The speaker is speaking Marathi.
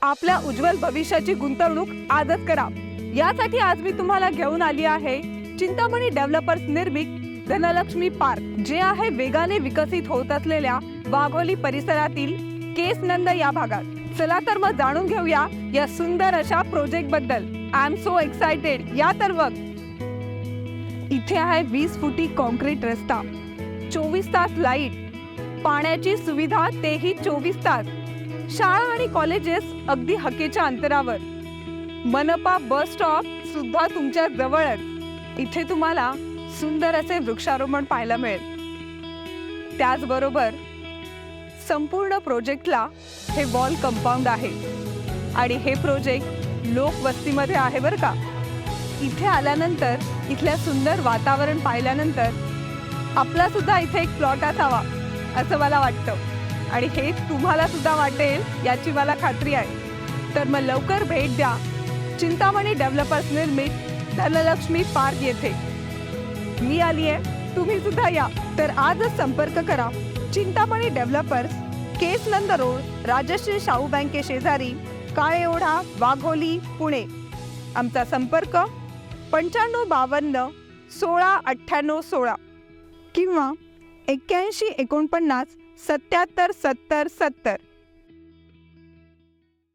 आपल्या उज्ज्वल भविष्याची गुंतवणूक आजच करा। यासाठी आज मी तुम्हाला घेऊन आली आहे चिंतामणी डेव्हलपर्स निर्मित धनलक्ष्मी पार्क, जे आहे वेगाने विकसित होत असलेल्या वाघोली परिसरातील केसनंद या भागात। चला तर मग जाणून घेऊया या सुंदर अशा प्रोजेक्ट बद्दल। I am so excited. या तर बघ, इथे आहे 20 फुटी कॉन्क्रीट रस्ता, 24 तास लाईट, पाण्याची सुविधा तेही 24 तास, शाळा आणि कॉलेजेस अगदी हकेच्या अंतरावर, मनपा बस स्टॉप सुद्धा तुमच्या जवळच। इथे तुम्हाला सुंदर असे वृक्षारोपण पाहायला मिळेल। त्याचबरोबर संपूर्ण प्रोजेक्टला हे वॉल कंपाऊंड आहे आणि हे प्रोजेक्ट लोकवस्तीमध्ये आहे बरं का। इथे आल्यानंतर इथल्या सुंदर वातावरण पाहिल्यानंतर आपला सुद्धा इथे एक प्लॉट असावा असं मला वाटतं आणि हे तुम्हाला सुद्धा वाटेल याची मला खात्री आहे। तर मग लवकर भेट द्या चिंतामणी डेव्हलपर्स निर्मित धनलक्ष्मी पार्क येथे। मी आली आहे, तुम्ही सुद्धा या। तर आजच संपर्क करा चिंतामणी डेव्हलपर्स, केसनंद रोड, राजश्री शाहू बँके शेजारी, काळे ओढा, वाघोली, पुणे। आमचा संपर्क 9552 16 98 16 किंवा 81 49 77 70 70।